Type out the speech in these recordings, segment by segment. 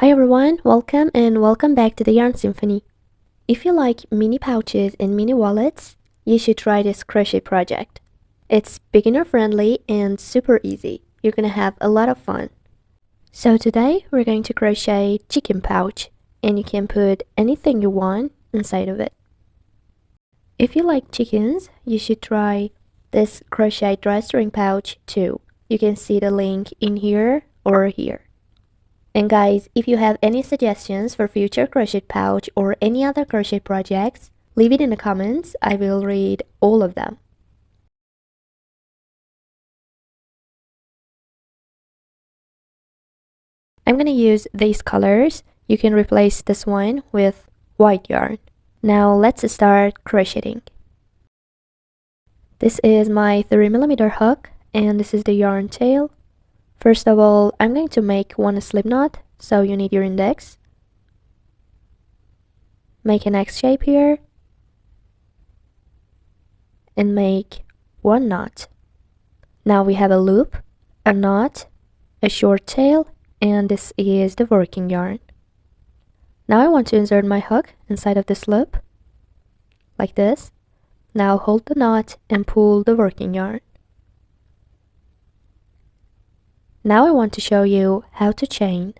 Hi everyone, welcome back to the Yarn Symphony. If you like mini pouches and mini wallets, you should try this crochet project. It's beginner friendly and super easy. You're gonna have a lot of fun. So today we're going to crochet chicken pouch, and you can put anything you want inside of it. If you like chickens, you should try this crochet drawstring pouch too. You can see the link in here or here. And guys, if you have any suggestions for future crochet pouch or any other crochet projects, leave it in the comments. I will read all of them. I'm gonna use these colors. You can replace this one with white yarn. Now let's start crocheting. This is my 3mm hook and this is the yarn tail. First of all, I'm going to make one slip knot, so you need your index. Make an X shape here and make one knot. Now we have a loop, a knot, a short tail, and this is the working yarn. Now I want to insert my hook inside of this loop, like this. Now hold the knot and pull the working yarn. Now I want to show you how to chain.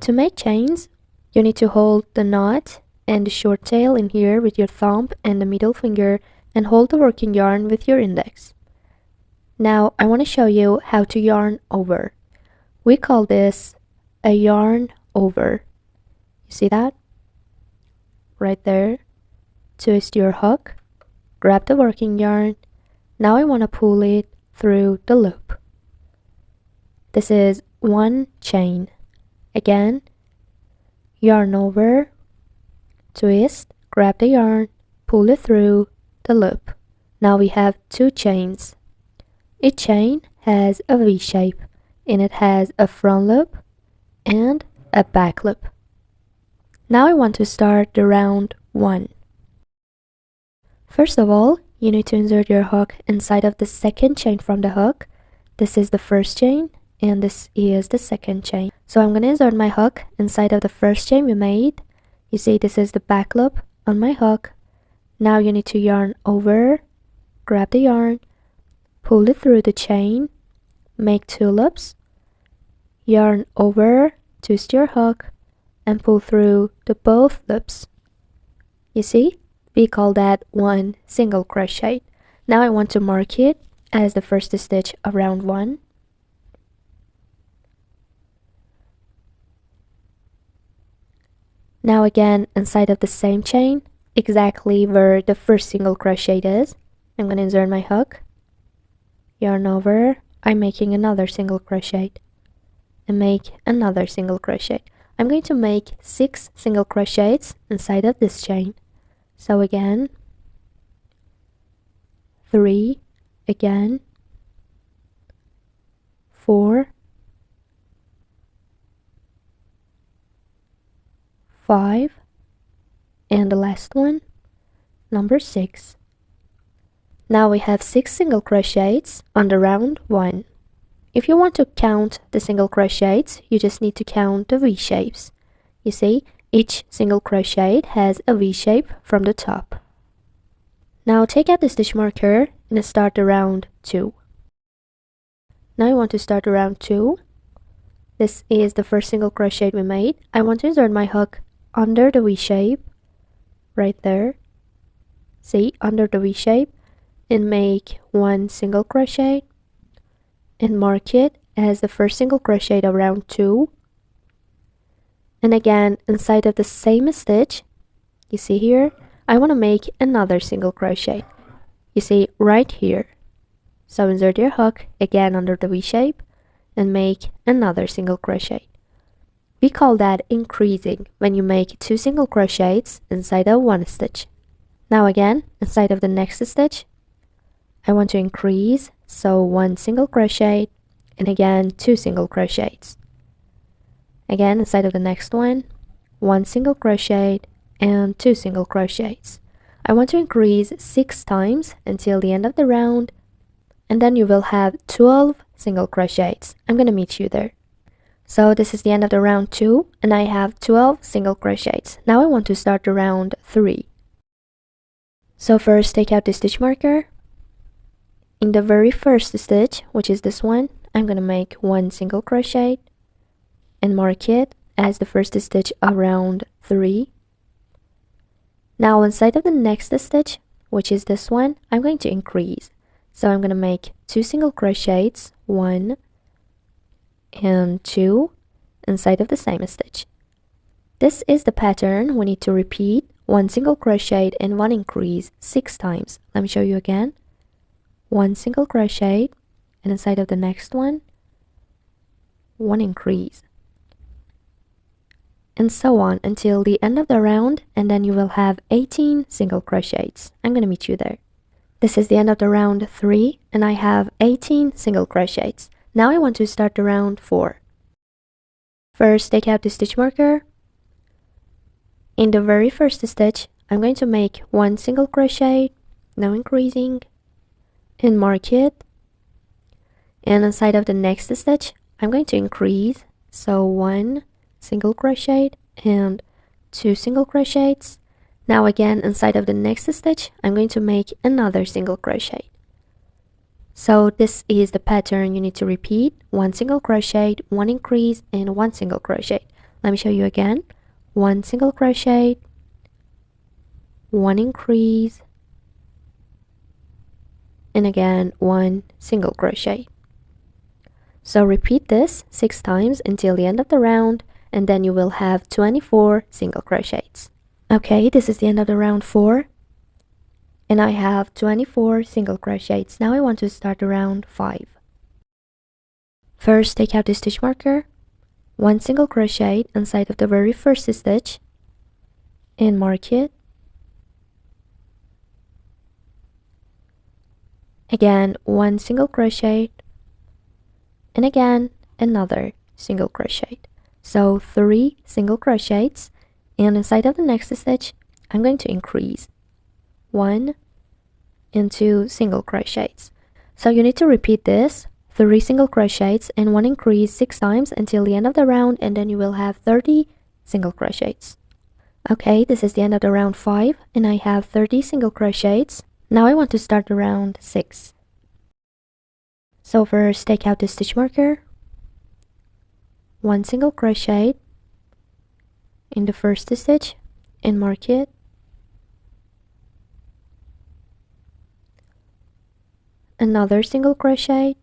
To make chains, you need to hold the knot and the short tail in here with your thumb and the middle finger and hold the working yarn with your index. Now I want to show you how to yarn over. We call this a yarn over. You see that? Right there. Twist your hook, grab the working yarn. Now I want to pull it through the loop. This is one chain. Again, yarn over, twist, grab the yarn, pull it through the loop. Now we have two chains. Each chain has a V shape and it has a front loop and a back loop. Now I want to start the round 1. First of all, you need to insert your hook inside of the second chain from the hook. This is the first chain and this is the second chain. So I'm going to insert my hook inside of the first chain we made. You see this is the back loop on my hook. Now you need to yarn over, grab the yarn, pull it through the chain, make 2 loops, yarn over, twist your hook, and pull through the both loops. You see? We call that one single crochet. Now I want to mark it as the first stitch of round 1. Now again inside of the same chain, exactly where the first single crochet is, I'm going to insert my hook, yarn over, I'm making another single crochet, and make another single crochet. I'm going to make 6 single crochets inside of this chain. So again, 3, again, 4, 5, and the last one, number 6. Now we have 6 single crochets on the round 1. If you want to count the single crochets, you just need to count the V shapes. You see, each single crochet has a V shape from the top. Now take out the stitch marker and start the round 2. Now I want to start the round 2. This is the first single crochet we made. I want to insert my hook under the V shape, right there. See, under the V shape, and make 1 single crochet and mark it as the first single crochet of round 2. And again, inside of the same stitch, you see here, I want to make another single crochet. You see right here. So insert your hook again under the V shape and make another single crochet. We call that increasing when you make 2 single crochets inside of 1 stitch. Now again, inside of the next stitch, I want to increase, so 1 single crochet and again 2 single crochets. Again, inside of the next one, 1 single crochet and 2 single crochets. I want to increase 6 times until the end of the round, and then you will have 12 single crochets. I'm going to meet you there. So this is the end of the round 2 and I have 12 single crochets. Now I want to start the round 3. So first take out the stitch marker. In the very first stitch, which is this one, I'm going to make 1 single crochet and mark it as the first stitch of round 3. Now inside of the next stitch, which is this one, I'm going to increase. So I'm going to make 2 single crochets, 1 and 2 inside of the same stitch. This is the pattern we need to repeat 1 single crochet and 1 increase 6 times. Let me show you again. 1 single crochet and inside of the next one 1 increase, and so on until the end of the round, and then you will have 18 single crochets. I'm going to meet you there. This is the end of the round 3 and I have 18 single crochets. Now I want to start the round 4. First take out the stitch marker. In the very first stitch I'm going to make 1 single crochet, no increasing, and mark it. And inside of the next stitch I'm going to increase, so 1 single crochet and 2 single crochets. Now again inside of the next stitch I'm going to make another single crochet. So this is the pattern you need to repeat: 1 single crochet, 1 increase, and 1 single crochet. Let me show you again. 1 single crochet, 1 increase, and again 1 single crochet. So repeat this 6 times until the end of the round, and then you will have 24 single crochets. Okay, this is the end of the round 4 and I have 24 single crochets. Now I want to start the round 5. First take out the stitch marker, 1 single crochet inside of the very first stitch and mark it. Again 1 single crochet and again another single crochet. So 3 single crochets, and inside of the next stitch I'm going to increase 1 and 2 single crochets. So you need to repeat this 3 single crochets and 1 increase 6 times until the end of the round, and then you will have 30 single crochets. Okay, this is the end of the round 5 and I have 30 single crochets. Now I want to start the round 6. So first take out the stitch marker, 1 single crochet in the first stitch and mark it. Another single crochet.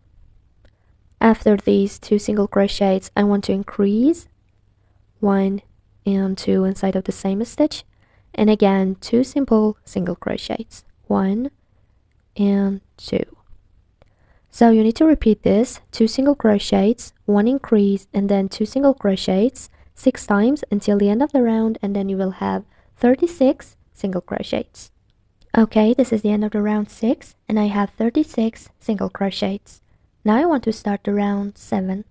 After these 2 single crochets I want to increase 1 and 2 inside of the same stitch, and again 2 simple single crochets, 1 and 2. So you need to repeat this 2 single crochets, 1 increase, and then 2 single crochets 6 times until the end of the round, and then you will have 36 single crochets. Okay, this is the end of the round 6 and I have 36 single crochets. Now I want to start the round 7.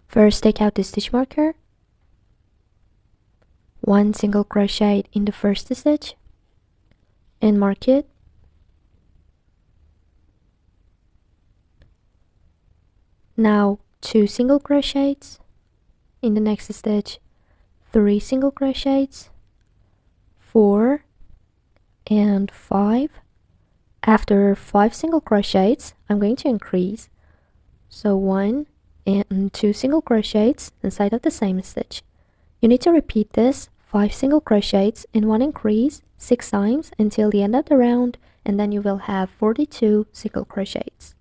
First take out the stitch marker, 1 single crochet in the first stitch and mark it. Now 2 single crochets in the next stitch, 3 single crochets, 4 and 5. After 5 single crochets I'm going to increase, so 1 and 2 single crochets inside of the same stitch. You need to repeat this 5 single crochets and 1 increase 6 times until the end of the round, and then you will have 42 single crochets.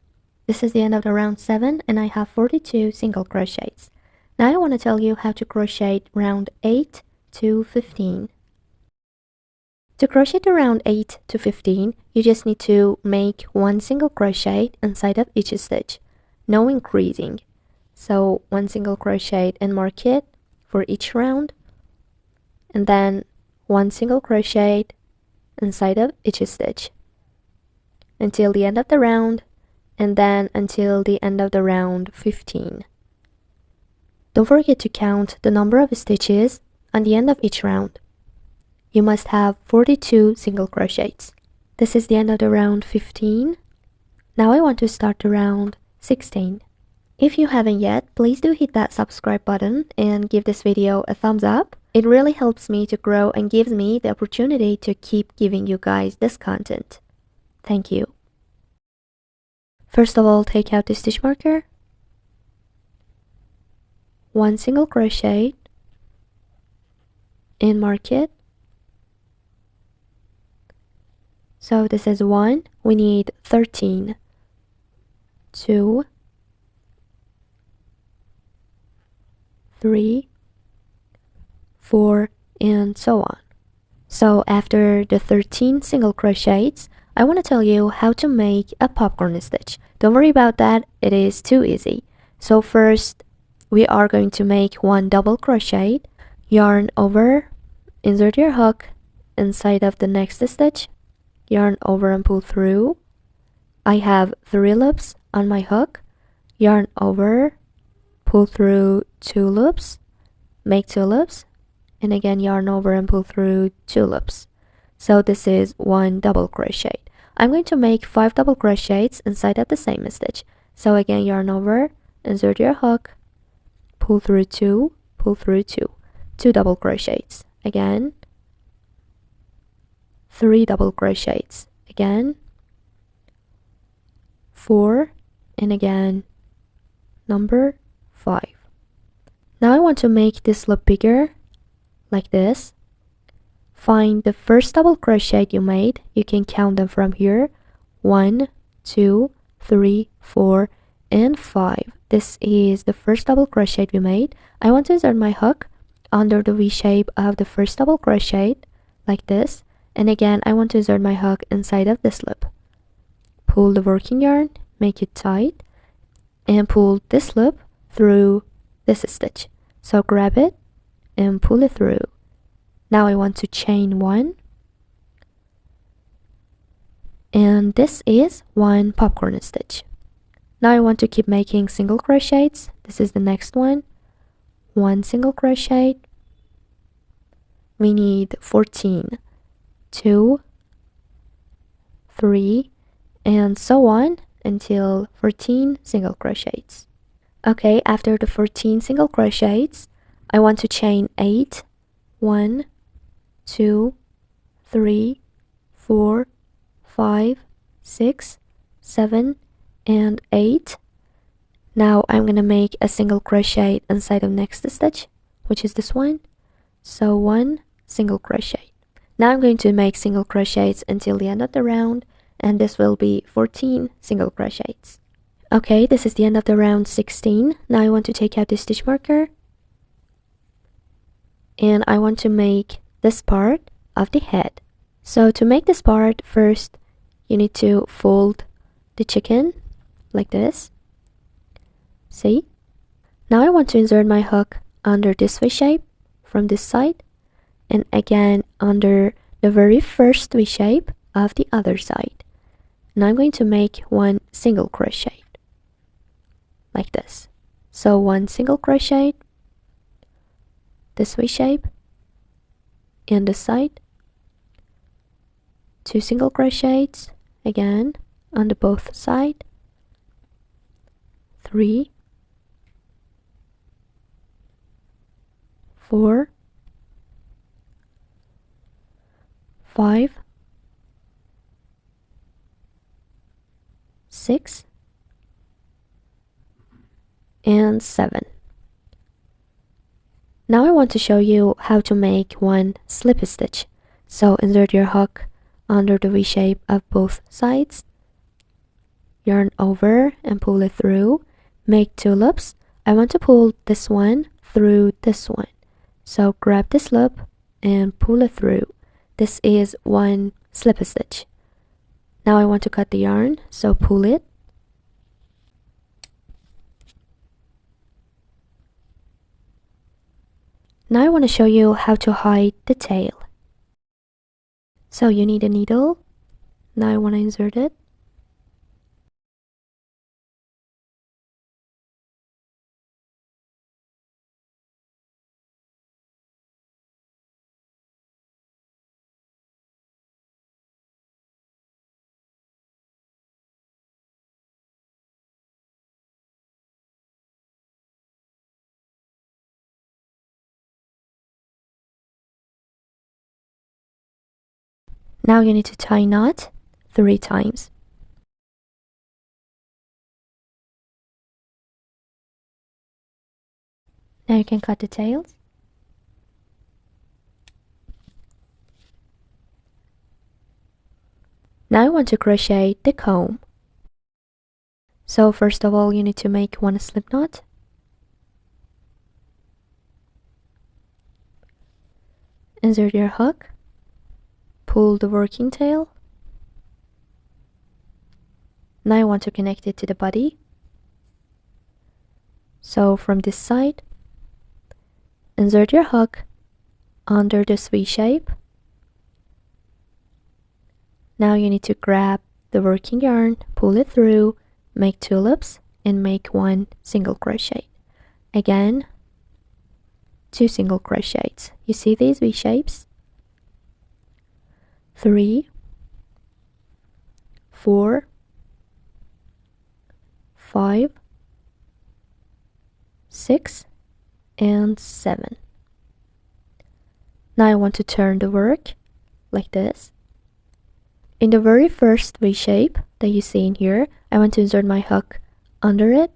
This is the end of the round 7 and I have 42 single crochets. Now I want to tell you how to crochet round 8 to 15. To crochet the round 8 to 15, you just need to make 1 single crochet inside of each stitch, no increasing. So 1 single crochet and mark it for each round, and then 1 single crochet inside of each stitch until the end of the round, and then until the end of the round 15. Don't forget to count the number of stitches on the end of each round. You must have 42 single crochets. This is the end of the round 15. Now I want to start the round 16. If you haven't yet, please do hit that subscribe button and give this video a thumbs up. It really helps me to grow and gives me the opportunity to keep giving you guys this content. Thank you. First of all, take out the stitch marker, one single crochet, and mark it. So this is 1, we need 13, 2, 3, 4, and so on. So after the 13 single crochets, I want to tell you how to make a popcorn stitch. Don't worry about that, it is too easy. So first, we are going to make one double crochet, yarn over, insert your hook inside of the next stitch, yarn over and pull through. I have 3 loops on my hook, yarn over, pull through 2 loops, make 2 loops, and again yarn over and pull through 2 loops. So this is one double crochet. I'm going to make 5 double crochets inside of the same stitch. So again, yarn over, insert your hook, pull through 2, pull through 2, 2 double crochets. Again, 3 double crochets. Again, 4, and again, number 5. Now I want to make this loop bigger, like this. Find the first double crochet you made. You can count them from here. 1, 2, 3, 4, and 5. This is the first double crochet we made. I want to insert my hook under the V shape of the first double crochet, like this. And again, I want to insert my hook inside of this loop. Pull the working yarn, make it tight, and pull this loop through this stitch. So grab it and pull it through. Now I want to chain 1, and this is one popcorn stitch. Now I want to keep making single crochets. This is the next one. 1 single crochet. We need 14, 2, 3, and so on until 14 single crochets. Okay, after the 14 single crochets, I want to chain 8, 1, 2, 3, 4, 5, 6, 7, and 8. Now I'm gonna make a single crochet inside of next stitch, which is this one. So 1 single crochet. Now I'm going to make single crochets until the end of the round, and this will be 14 single crochets. Okay, this is the end of the round 16. Now I want to take out the stitch marker, and I want to make this part of the head. So to make this part, first you need to fold the chicken like this. See? Now I want to insert my hook under this V shape from this side, and again under the very first V shape of the other side. Now I'm going to make 1 single crochet like this. So 1 single crochet, this V shape, and this side, 2 single crochets again on the both side, 3, 4, 5, 6, and 7. Now I want to show you how to make 1 slip stitch. So insert your hook under the V shape of both sides, yarn over and pull it through, make 2 loops. I want to pull this one through this one. So grab this loop and pull it through. This is 1 slip stitch. Now I want to cut the yarn, so pull it. Now I want to show you how to hide the tail. So you need a needle. Now I want to insert it. Now you need to tie knot 3 times. Now you can cut the tails. Now I want to crochet the comb. So first of all, you need to make 1 slip knot. Insert your hook. Pull the working tail. Now I want to connect it to the body. So from this side, insert your hook under this V shape. Now you need to grab the working yarn, pull it through, make 2 loops, and make 1 single crochet. Again, 2 single crochets. You see these V shapes? 3, 4, 5, 6, and 7. Now I want to turn the work like this. In the very first V shape that you see in here, I want to insert my hook under it,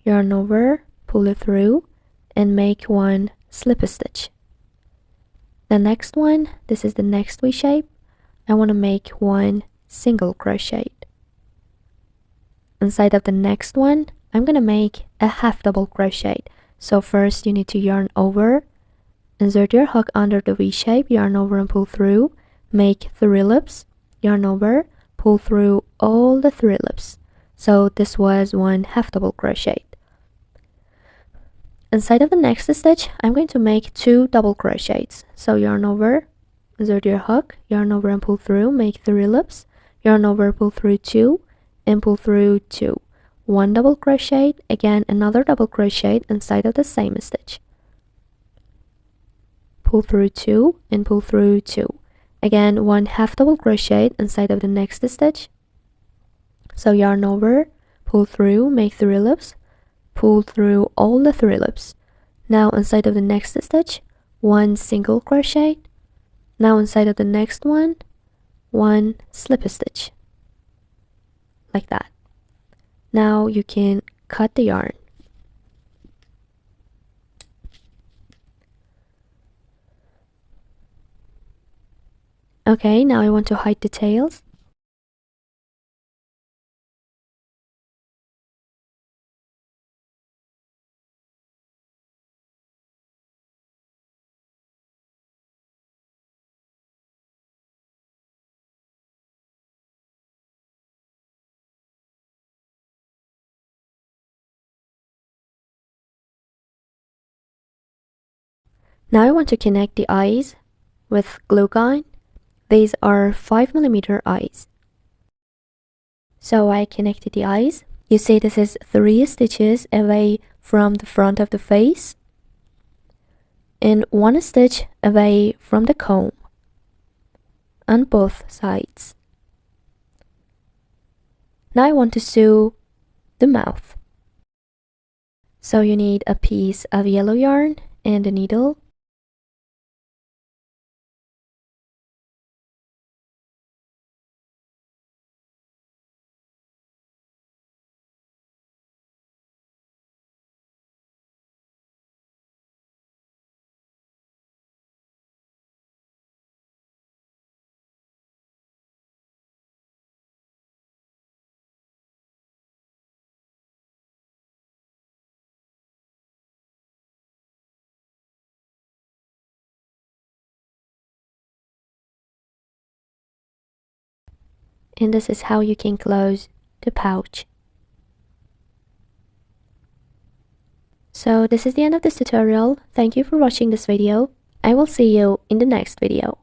yarn over, pull it through, and make 1 slip stitch. The next one, this is the next V shape, I want to make 1 single crochet. Inside of the next one, I'm going to make a half double crochet. So first you need to yarn over, insert your hook under the V shape, yarn over and pull through, make 3 loops, yarn over, pull through all the 3 loops. So this was 1 half double crochet. Inside of the next stitch, I'm going to make 2 double crochets. So yarn over, insert your hook, yarn over and pull through, make 3 loops, yarn over, pull through 2, and pull through 2. 1 double crochet, again another double crochet inside of the same stitch. Pull through 2 and pull through 2. Again 1 half double crochet inside of the next stitch. So yarn over, pull through, make 3 loops, pull through all the 3 loops. Now inside of the next stitch, 1 single crochet. Now inside of the next one, 1 slip stitch. Like that. Now you can cut the yarn. Okay, now I want to hide the tails. Now I want to connect the eyes with glue gun. These are 5mm eyes. So I connected the eyes. You see this is 3 stitches away from the front of the face and 1 stitch away from the comb on both sides. Now I want to sew the mouth. So you need a piece of yellow yarn and a needle. And this is how you can close the pouch. So this is the end of this tutorial. Thank you for watching this video. I will see you in the next video.